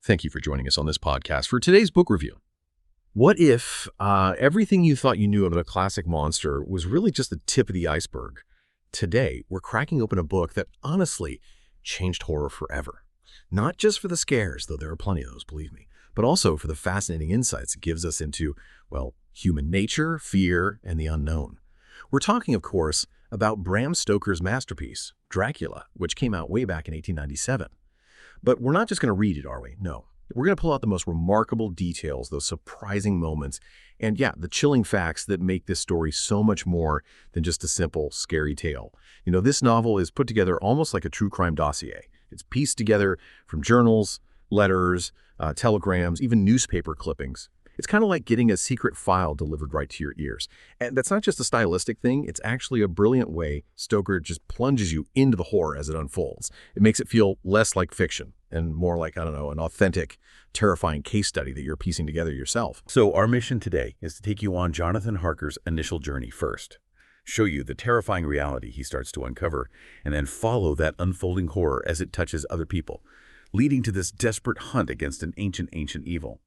Thank you for joining us on this podcast for today's book review. What if everything you thought you knew about a classic monster was really just the tip of the iceberg? Today, we're cracking open a book that honestly changed horror forever. Not just for the scares, though there are plenty of those, believe me, but also for the fascinating insights it gives us into, well, human nature, fear, and the unknown. We're talking, of course, about Bram Stoker's masterpiece, Dracula, which came out way back in 1897. But we're not just going to read it, are we? No. We're going to pull out the most remarkable details, those surprising moments, and yeah, the chilling facts that make this story so much more than just a simple, scary tale. You know, this novel is put together almost like a true crime dossier. It's pieced together from journals, letters, telegrams, even newspaper clippings. It's kind of like getting a secret file delivered right to your ears. And that's not just a stylistic thing, it's actually a brilliant way Stoker just plunges you into the horror as it unfolds. It makes it feel less like fiction and more like, I don't know, an authentic, terrifying case study that you're piecing together yourself. So our mission today is to take you on Jonathan Harker's initial journey first, show you the terrifying reality he starts to uncover, and then follow that unfolding horror as it touches other people, leading to this desperate hunt against an ancient evil.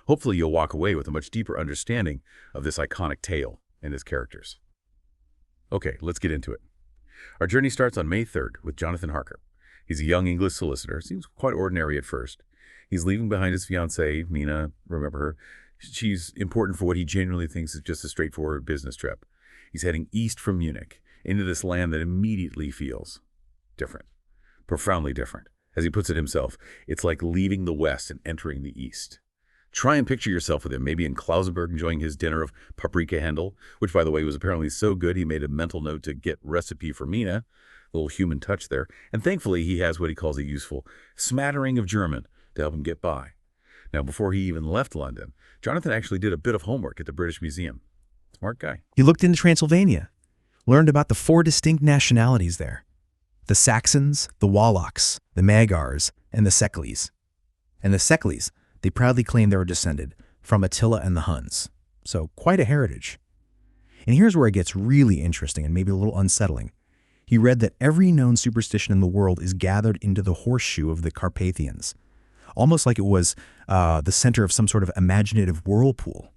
Hopefully you'll walk away with a much deeper understanding of this iconic tale and its characters. Okay, let's get into it. Our journey starts on May 3rd with Jonathan Harker. He's a young English solicitor, seems quite ordinary at first. He's leaving behind his fiancée, Mina, remember her. She's important for what he genuinely thinks is just a straightforward business trip. He's heading east from Munich, into this land that immediately feels different, profoundly different. As he puts it himself, it's like leaving the West and entering the East. Try and picture yourself with him, maybe in Klausenberg enjoying his dinner of paprika Händel, which, by the way, was apparently so good he made a mental note to get recipe for Mina. A little human touch there. And thankfully, he has what he calls a useful smattering of German to help him get by. Now, before he even left London, Jonathan actually did a bit of homework at the British Museum. Smart guy. He looked into Transylvania, learned about the 4 distinct nationalities there: the Saxons, the Wallachs, the Magyars, and the Seklis. And the Seklis, they proudly claim they were descended from Attila and the Huns. So quite a heritage. And here's where it gets really interesting and maybe a little unsettling. He read that every known superstition in the world is gathered into the horseshoe of the Carpathians, almost like it was the center of some sort of imaginative whirlpool.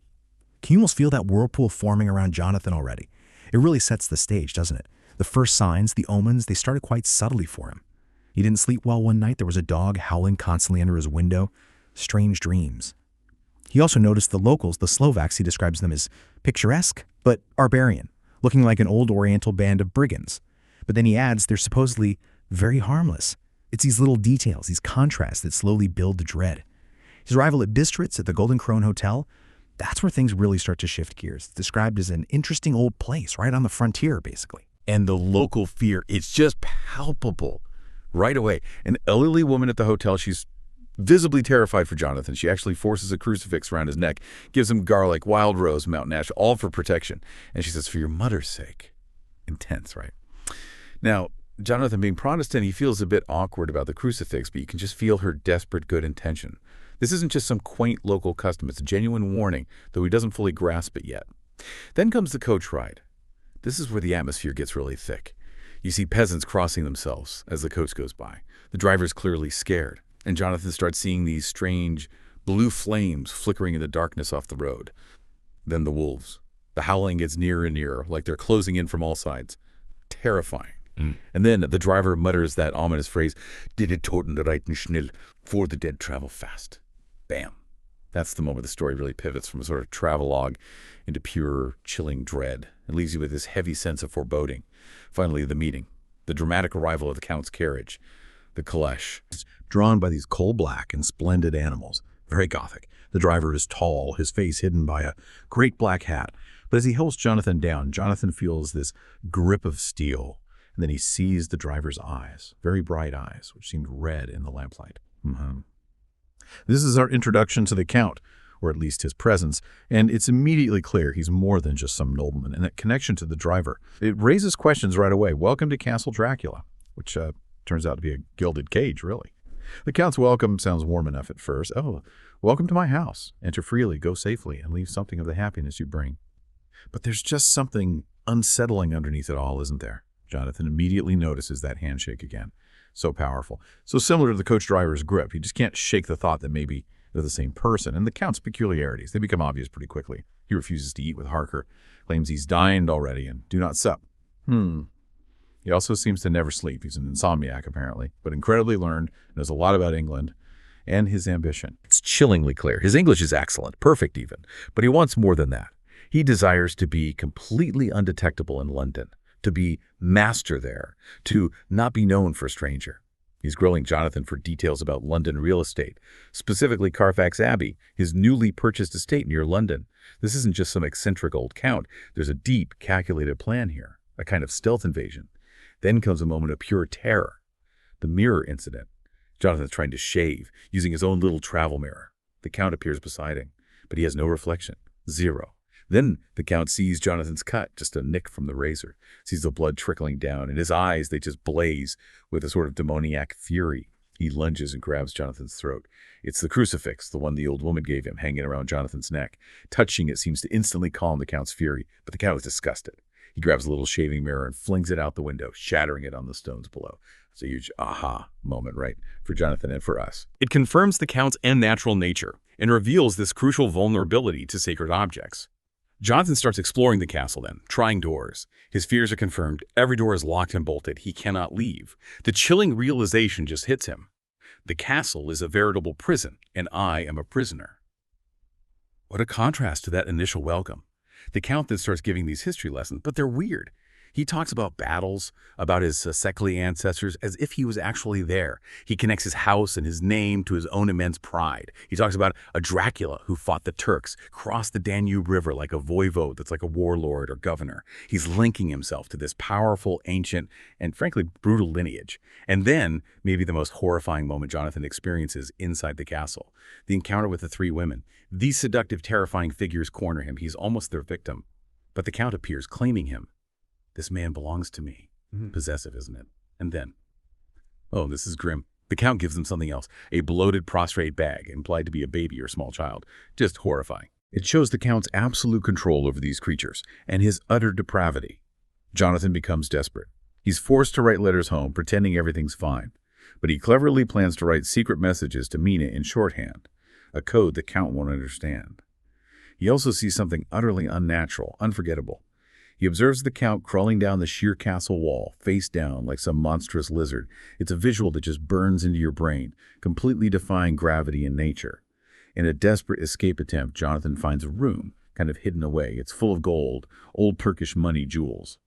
Can you almost feel that whirlpool forming around Jonathan already? It really sets the stage, doesn't it? The first signs, the omens, they started quite subtly for him. He didn't sleep well one night. There was a dog howling constantly under his window. Strange dreams. He also noticed the locals, the Slovaks, he describes them as picturesque, but barbarian, looking like an old Oriental band of brigands. But then he adds they're supposedly very harmless. It's these little details, these contrasts that slowly build the dread. His arrival at Bistritz at the Golden Krone Hotel, that's where things really start to shift gears. It's described as an interesting old place right on the frontier, basically. And the local fear, it's just palpable right away. An elderly woman at the hotel, she's visibly terrified for Jonathan. She actually forces a crucifix around his neck, gives him garlic, wild rose, mountain ash, all for protection. And she says, for your mother's sake. Intense, right? Now, Jonathan, being Protestant, he feels a bit awkward about the crucifix, but you can just feel her desperate good intention. This isn't just some quaint local custom. It's a genuine warning, though he doesn't fully grasp it yet. Then comes the coach ride. This is where the atmosphere gets really thick. You see peasants crossing themselves as the coach goes by. The driver's clearly scared. And Jonathan starts seeing these strange blue flames flickering in the darkness off the road. Then the wolves. The howling gets nearer and nearer, like they're closing in from all sides. Terrifying. And then the driver mutters that ominous phrase, "Die Toten reiten schnell, for the dead travel fast." Bam. That's the moment the story really pivots from a sort of travelogue into pure, chilling dread. It leaves you with this heavy sense of foreboding. Finally, the meeting. The dramatic arrival of the Count's carriage. The caleche. Drawn by these coal-black and splendid animals. Very gothic. The driver is tall, his face hidden by a great black hat. But as he helps Jonathan down, Jonathan feels this grip of steel. And then he sees the driver's eyes, very bright eyes, which seemed red in the lamplight. This is our introduction to the Count, or at least his presence, and it's immediately clear he's more than just some nobleman, and that connection to the driver. It raises questions right away. Welcome to Castle Dracula, which turns out to be a gilded cage, really. The Count's welcome sounds warm enough at first. Oh, welcome to my house. Enter freely, go safely, and leave something of the happiness you bring. But there's just something unsettling underneath it all, isn't there? Jonathan immediately notices that handshake again. So powerful. So similar to the coach driver's grip. You just can't shake the thought that maybe they're the same person. And the Count's peculiarities, they become obvious pretty quickly. He refuses to eat with Harker, claims he's dined already, and do not sup. He also seems to never sleep. He's an insomniac, apparently, but incredibly learned, knows a lot about England and his ambition. It's chillingly clear. His English is excellent, perfect even, but he wants more than that. He desires to be completely undetectable in London, to be master there, to not be known for a stranger. He's grilling Jonathan for details about London real estate, specifically Carfax Abbey, his newly purchased estate near London. This isn't just some eccentric old count. There's a deep, calculated plan here, a kind of stealth invasion. Then comes a moment of pure terror, the mirror incident. Jonathan's trying to shave, using his own little travel mirror. The Count appears beside him, but he has no reflection. Zero. Then the Count sees Jonathan's cut, just a nick from the razor, sees the blood trickling down, and his eyes, they just blaze with a sort of demoniac fury. He lunges and grabs Jonathan's throat. It's the crucifix, the one the old woman gave him, hanging around Jonathan's neck. Touching it seems to instantly calm the Count's fury, but the Count is disgusted. He grabs a little shaving mirror and flings it out the window, shattering it on the stones below. It's a huge aha moment, right, for Jonathan and for us. It confirms the Count's unnatural nature and reveals this crucial vulnerability to sacred objects. Jonathan starts exploring the castle then, trying doors. His fears are confirmed. Every door is locked and bolted. He cannot leave. The chilling realization just hits him. The castle is a veritable prison, and I am a prisoner. What a contrast to that initial welcome. The Count then starts giving these history lessons, but they're weird. He talks about battles, about his Seckley ancestors, as if he was actually there. He connects his house and his name to his own immense pride. He talks about a Dracula who fought the Turks, crossed the Danube River like a voivode that's like a warlord or governor. He's linking himself to this powerful, ancient, and frankly brutal lineage. And then, maybe the most horrifying moment Jonathan experiences inside the castle, the encounter with the three women. These seductive, terrifying figures corner him. He's almost their victim. But the Count appears, claiming him. This man belongs to me. Possessive, isn't it? And then, oh, this is grim. The Count gives them something else, a bloated, prostrate bag, implied to be a baby or small child. Just horrifying. It shows the Count's absolute control over these creatures and his utter depravity. Jonathan becomes desperate. He's forced to write letters home, pretending everything's fine. But he cleverly plans to write secret messages to Mina in shorthand, a code the Count won't understand. He also sees something utterly unnatural, unforgettable. He observes the Count crawling down the sheer castle wall, face down like some monstrous lizard. It's a visual that just burns into your brain, completely defying gravity and nature. In a desperate escape attempt, Jonathan finds a room, kind of hidden away. It's full of gold, old Turkish money jewels.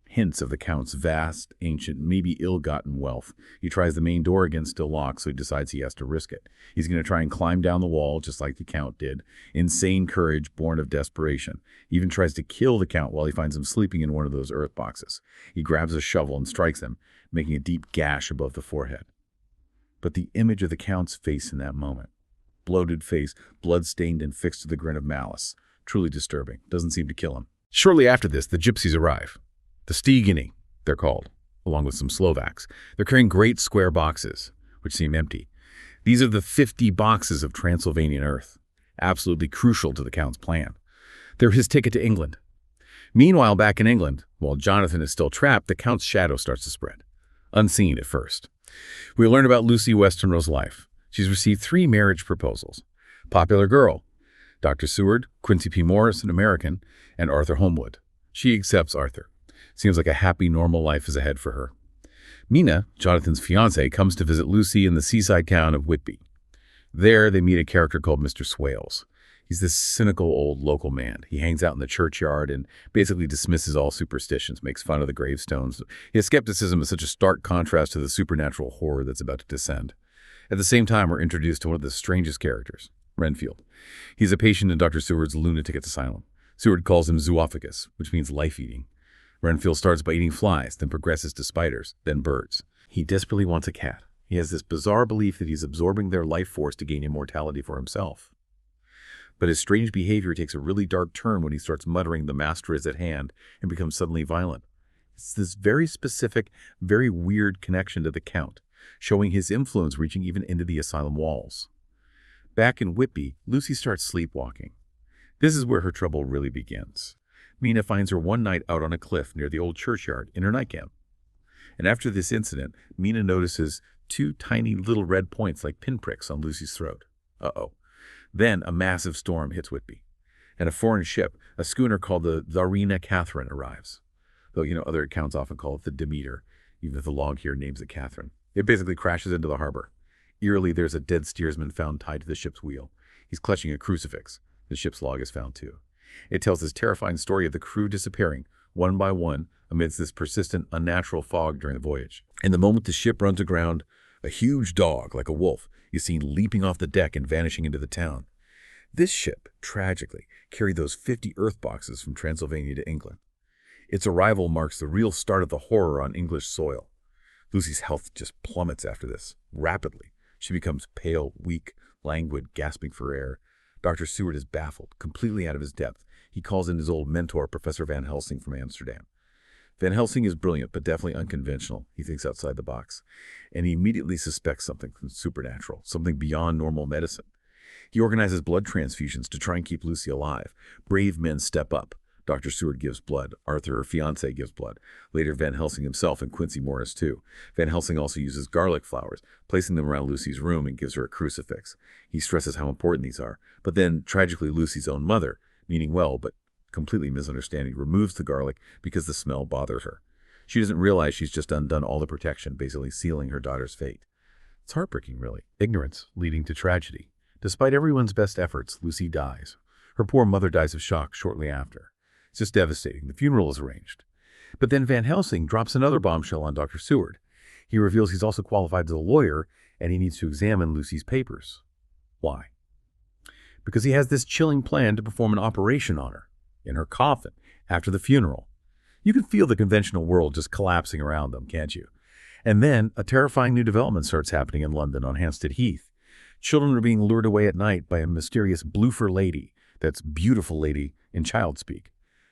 Hints of the Count's vast, ancient, maybe ill-gotten wealth. He tries the main door again, still locked, so he decides he has to risk it. He's going to try and climb down the wall, just like the Count did. Insane courage, born of desperation. He even tries to kill the Count while he finds him sleeping in one of those earth boxes. He grabs a shovel and strikes him, making a deep gash above the forehead. But the image of the Count's face in that moment, bloated face, blood-stained and fixed to the grin of malice, truly disturbing, doesn't seem to kill him. Shortly after this, the gypsies arrive. The Stigini, they're called, along with some Slovaks. They're carrying great square boxes, which seem empty. These are the 50 boxes of Transylvanian earth, absolutely crucial to the Count's plan. They're his ticket to England. Meanwhile, back in England, while Jonathan is still trapped, the Count's shadow starts to spread, unseen at first. We learn about Lucy Westenra's life. She's received 3 marriage proposals. Popular girl, Dr. Seward, Quincy P. Morris, an American, and Arthur Holmwood. She accepts Arthur. Seems like a happy, normal life is ahead for her. Mina, Jonathan's fiancée, comes to visit Lucy in the seaside town of Whitby. There, they meet a character called Mr. Swales. He's this cynical old local man. He hangs out in the churchyard and basically dismisses all superstitions, makes fun of the gravestones. His skepticism is such a stark contrast to the supernatural horror that's about to descend. At the same time, we're introduced to one of the strangest characters, Renfield. He's a patient in Dr. Seward's lunatic asylum. Seward calls him zoophagous, which means life-eating. Renfield starts by eating flies, then progresses to spiders, then birds. He desperately wants a cat. He has this bizarre belief that he's absorbing their life force to gain immortality for himself. But his strange behavior takes a really dark turn when he starts muttering the master is at hand and becomes suddenly violent. It's this very specific, very weird connection to the Count, showing his influence reaching even into the asylum walls. Back in Whitby, Lucy starts sleepwalking. This is where her trouble really begins. Mina finds her one night out on a cliff near the old churchyard in her nightgown. And after this incident, Mina notices two tiny little red points like pinpricks on Lucy's throat. Uh-oh. Then a massive storm hits Whitby, and a foreign ship, a schooner called the Tsarina Catherine, arrives. Though, other accounts often call it the Demeter, even if the log here names it Catherine. It basically crashes into the harbor. Eerily, there's a dead steersman found tied to the ship's wheel. He's clutching a crucifix. The ship's log is found too. It tells this terrifying story of the crew disappearing, one by one, amidst this persistent, unnatural fog during the voyage. And the moment the ship runs aground, a huge dog, like a wolf, is seen leaping off the deck and vanishing into the town. This ship, tragically, carried those 50 earth boxes from Transylvania to England. Its arrival marks the real start of the horror on English soil. Lucy's health just plummets after this, rapidly. She becomes pale, weak, languid, gasping for air. Dr. Seward is baffled, completely out of his depth. He calls in his old mentor, Professor Van Helsing from Amsterdam. Van Helsing is brilliant, but definitely unconventional. He thinks outside the box. And he immediately suspects something supernatural, something beyond normal medicine. He organizes blood transfusions to try and keep Lucy alive. Brave men step up. Dr. Seward gives blood. Arthur, her fiancé, gives blood. Later, Van Helsing himself and Quincy Morris, too. Van Helsing also uses garlic flowers, placing them around Lucy's room, and gives her a crucifix. He stresses how important these are. But then, tragically, Lucy's own mother, meaning well but completely misunderstanding, removes the garlic because the smell bothers her. She doesn't realize she's just undone all the protection, basically sealing her daughter's fate. It's heartbreaking, really. Ignorance leading to tragedy. Despite everyone's best efforts, Lucy dies. Her poor mother dies of shock shortly after. It's just devastating. The funeral is arranged. But then Van Helsing drops another bombshell on Dr. Seward. He reveals he's also qualified as a lawyer, and he needs to examine Lucy's papers. Why? Because he has this chilling plan to perform an operation on her, in her coffin, after the funeral. You can feel the conventional world just collapsing around them, can't you? And then a terrifying new development starts happening in London on Hampstead Heath. Children are being lured away at night by a mysterious bloofer lady, that's beautiful lady in child speak.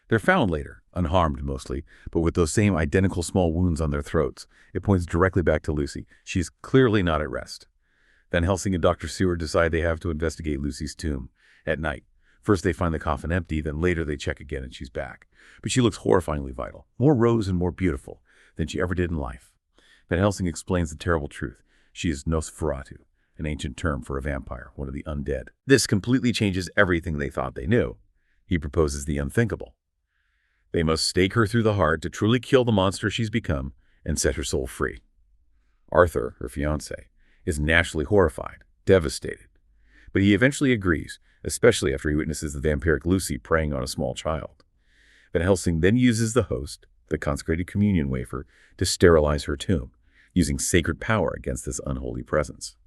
They're found later, unharmed mostly, but with those same identical small wounds on their throats. It points directly back to Lucy. She's clearly not at rest. Van Helsing and Dr. Seward decide they have to investigate Lucy's tomb at night. First they find the coffin empty, then later they check again and she's back. But she looks horrifyingly vital, more rose and more beautiful than she ever did in life. Van Helsing explains the terrible truth. She is Nosferatu, an ancient term for a vampire, one of the undead. This completely changes everything they thought they knew. He proposes the unthinkable. They must stake her through the heart to truly kill the monster she's become and set her soul free. Arthur, her fiancé, is naturally horrified, devastated. But he eventually agrees, especially after he witnesses the vampiric Lucy preying on a small child. Van Helsing then uses the host, the consecrated communion wafer, to sterilize her tomb, using sacred power against this unholy presence.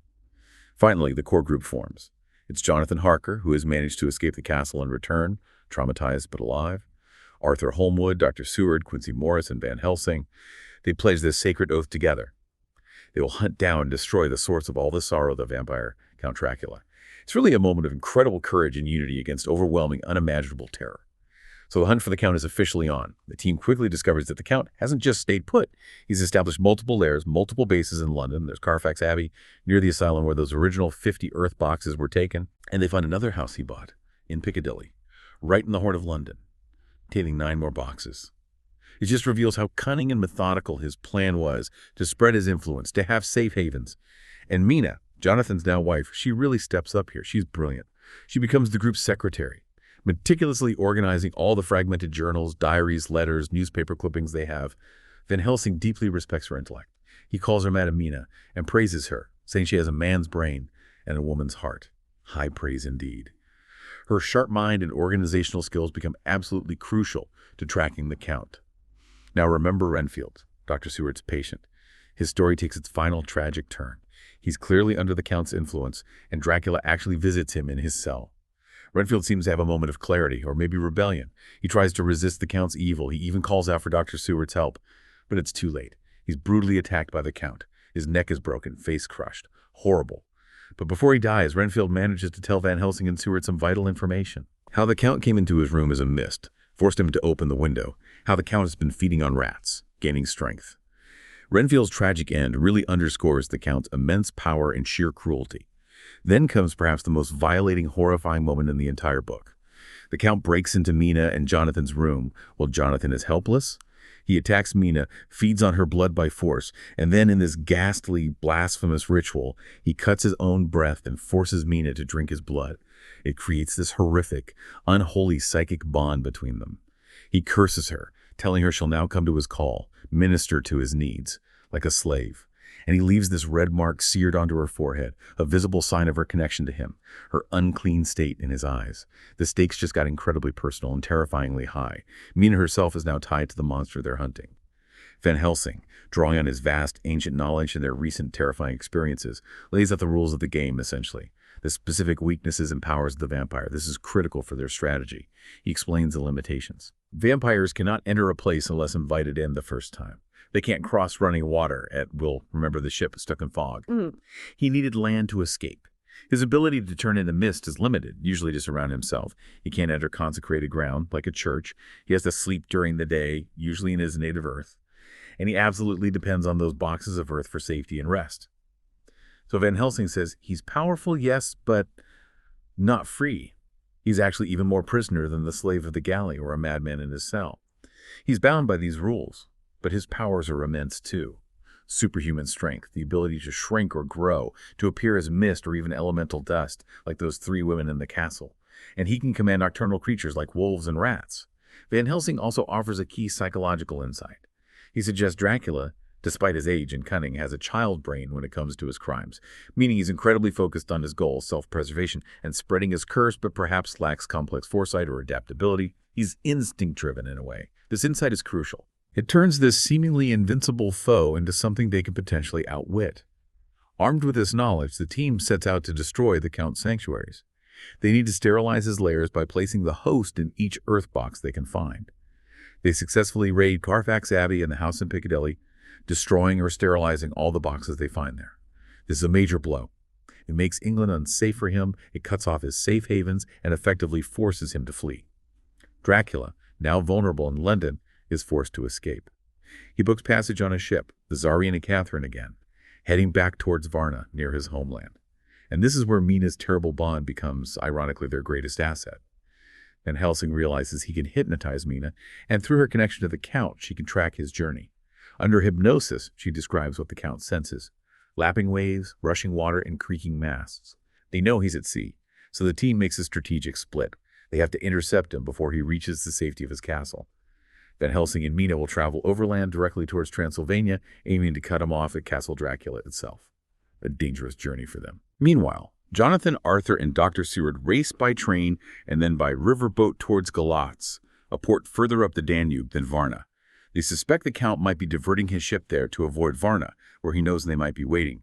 Finally, the core group forms. It's Jonathan Harker, who has managed to escape the castle and return, traumatized but alive. Arthur Holmwood, Dr. Seward, Quincy Morris, and Van Helsing. They pledge this sacred oath together. They will hunt down and destroy the source of all the sorrow of the vampire, Count Dracula. It's really a moment of incredible courage and unity against overwhelming, unimaginable terror. So the hunt for the Count is officially on. The team quickly discovers that the Count hasn't just stayed put. He's established multiple lairs, multiple bases in London. There's Carfax Abbey, near the asylum where those original 50 earth boxes were taken. And they find another house he bought, in Piccadilly, right in the heart of London, containing 9 more boxes. It just reveals how cunning and methodical his plan was to spread his influence, to have safe havens. And Mina, Jonathan's now wife, she really steps up here. She's brilliant. She becomes the group's secretary, meticulously organizing all the fragmented journals, diaries, letters, newspaper clippings they have. Van Helsing deeply respects her intellect. He calls her Madam Mina and praises her, saying she has a man's brain and a woman's heart. High praise indeed. Her sharp mind and organizational skills become absolutely crucial to tracking the Count. Now remember Renfield, Dr. Seward's patient. His story takes its final tragic turn. He's clearly under the Count's influence, and Dracula actually visits him in his cell. Renfield seems to have a moment of clarity, or maybe rebellion. He tries to resist the Count's evil. He even calls out for Dr. Seward's help. But it's too late. He's brutally attacked by the Count. His neck is broken, face crushed. Horrible. But before he dies, Renfield manages to tell Van Helsing and Seward some vital information. How the Count came into his room as a mist, forced him to open the window. How the Count has been feeding on rats, gaining strength. Renfield's tragic end really underscores the Count's immense power and sheer cruelty. Then comes perhaps the most violating, horrifying moment in the entire book. The Count breaks into Mina and Jonathan's room while Jonathan is helpless, He attacks Mina, feeds on her blood by force, and then in this ghastly, blasphemous ritual, he cuts his own breath and forces Mina to drink his blood. It creates this horrific, unholy psychic bond between them. He curses her, telling her she'll now come to his call, minister to his needs, like a slave. And he leaves this red mark seared onto her forehead, a visible sign of her connection to him, her unclean state in his eyes. The stakes just got incredibly personal and terrifyingly high. Mina herself is now tied to the monster they're hunting. Van Helsing, drawing on his vast, ancient knowledge and their recent terrifying experiences, lays out the rules of the game, essentially. The specific weaknesses and powers of the vampire. This is critical for their strategy. He explains the limitations. Vampires cannot enter a place unless invited in the first time. They can't cross running water at will. Remember the ship stuck in fog. He needed land to escape. His ability to turn into mist is limited, usually just around himself. He can't enter consecrated ground, like a church. He has to sleep during the day, usually in his native earth. And he absolutely depends on those boxes of earth for safety and rest. So Van Helsing says he's powerful, yes, but not free. He's actually even more prisoner than the slave of the galley or a madman in his cell. He's bound by these rules. But his powers are immense too. Superhuman strength, the ability to shrink or grow, to appear as mist or even elemental dust, like those 3 women in the castle. And he can command nocturnal creatures like wolves and rats. Van Helsing also offers a key psychological insight. He suggests Dracula, despite his age and cunning, has a child brain when it comes to his crimes, meaning he's incredibly focused on his goal, self-preservation, and spreading his curse, but perhaps lacks complex foresight or adaptability. He's instinct-driven in a way. This insight is crucial. It turns this seemingly invincible foe into something they can potentially outwit. Armed with this knowledge, the team sets out to destroy the Count's sanctuaries. They need to sterilize his lairs by placing the host in each earth box they can find. They successfully raid Carfax Abbey and the house in Piccadilly, destroying or sterilizing all the boxes they find there. This is a major blow. It makes England unsafe for him, it cuts off his safe havens, and effectively forces him to flee. Dracula, now vulnerable in London, is forced to escape. He books passage on a ship, the Tsarina Catherine again, heading back towards Varna, near his homeland. And this is where Mina's terrible bond becomes, ironically, their greatest asset. Van Helsing realizes he can hypnotize Mina, and through her connection to the Count, she can track his journey. Under hypnosis, she describes what the Count senses: lapping waves, rushing water, and creaking masts. They know he's at sea, so the team makes a strategic split. They have to intercept him before he reaches the safety of his castle. Van Helsing and Mina will travel overland directly towards Transylvania, aiming to cut him off at Castle Dracula itself. A dangerous journey for them. Meanwhile, Jonathan, Arthur, and Dr. Seward race by train and then by riverboat towards Galatz, a port further up the Danube than Varna. They suspect the Count might be diverting his ship there to avoid Varna, where he knows they might be waiting.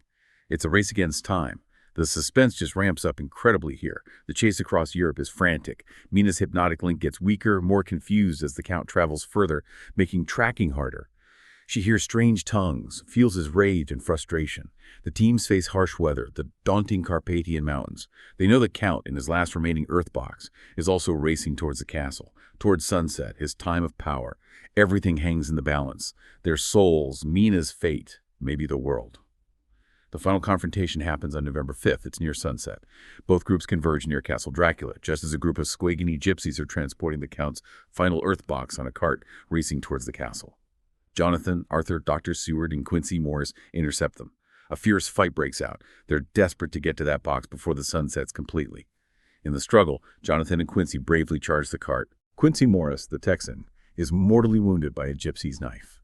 It's a race against time. The suspense just ramps up incredibly here. The chase across Europe is frantic. Mina's hypnotic link gets weaker, more confused as the Count travels further, making tracking harder. She hears strange tongues, feels his rage and frustration. The teams face harsh weather, the daunting Carpathian Mountains. They know the Count, in his last remaining Earth box, is also racing towards the castle, towards sunset, his time of power. Everything hangs in the balance. Their souls, Mina's fate, maybe the world. The final confrontation happens on November 5th. It's near sunset. Both groups converge near Castle Dracula, just as a group of Squigany gypsies are transporting the Count's final Earth box on a cart, racing towards the castle. Jonathan, Arthur, Dr. Seward, and Quincy Morris intercept them. A fierce fight breaks out. They're desperate to get to that box before the sun sets completely. In the struggle, Jonathan and Quincy bravely charge the cart. Quincy Morris, the Texan, is mortally wounded by a gypsy's knife.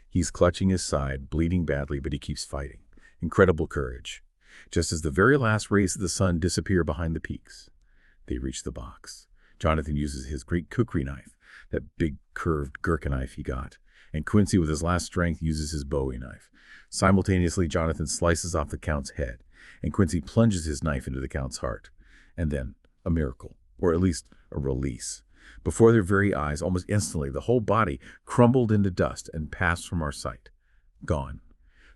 He's clutching his side, bleeding badly, but he keeps fighting. Incredible courage. Just as the very last rays of the sun disappear behind the peaks, they reach the box. Jonathan uses his great kukri knife, that big curved Gurkha knife he got, and Quincy, with his last strength, uses his Bowie knife. Simultaneously, Jonathan slices off the Count's head, and Quincy plunges his knife into the Count's heart. And then, a miracle, or at least a release. Before their very eyes, almost instantly, the whole body crumbled into dust and passed from our sight. Gone.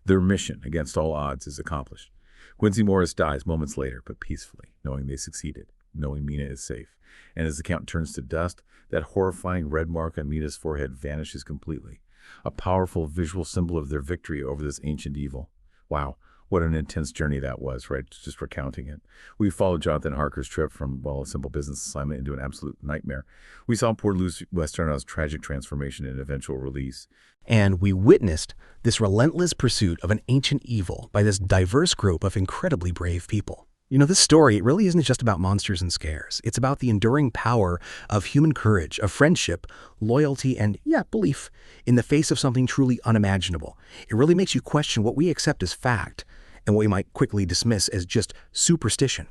Their mission, against all odds, is accomplished. Quincy Morris dies moments later, but peacefully, knowing they succeeded, knowing Mina is safe. And as the Count turns to dust, that horrifying red mark on Mina's forehead vanishes completely, a powerful visual symbol of their victory over this ancient evil. Wow, What an intense journey that was, right? Just recounting it. We followed Jonathan Harker's trip from, well, a simple business assignment into an absolute nightmare. We saw poor Louis Westerno's tragic transformation and eventual release. And we witnessed this relentless pursuit of an ancient evil by this diverse group of incredibly brave people. You know, this story, it really isn't just about monsters and scares. It's about the enduring power of human courage, of friendship, loyalty, and, belief in the face of something truly unimaginable. It really makes you question what we accept as fact and what we might quickly dismiss as just superstition.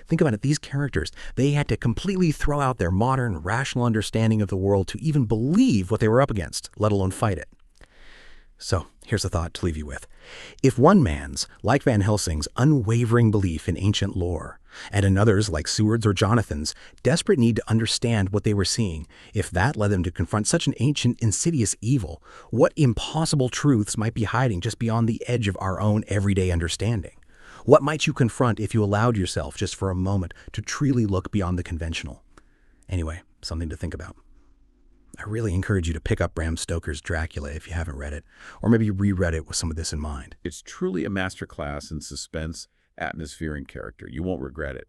Think about it, these characters, they had to completely throw out their modern, rational understanding of the world to even believe what they were up against, let alone fight it. So, here's a thought to leave you with. If one man's, like Van Helsing's, unwavering belief in ancient lore, and another's, like Seward's or Jonathan's, desperate need to understand what they were seeing, if that led them to confront such an ancient, insidious evil, what impossible truths might be hiding just beyond the edge of our own everyday understanding? What might you confront if you allowed yourself, just for a moment, to truly look beyond the conventional? Anyway, something to think about. I really encourage you to pick up Bram Stoker's Dracula if you haven't read it, or maybe reread it with some of this in mind. It's truly a masterclass in suspense, atmosphere, and character. You won't regret it.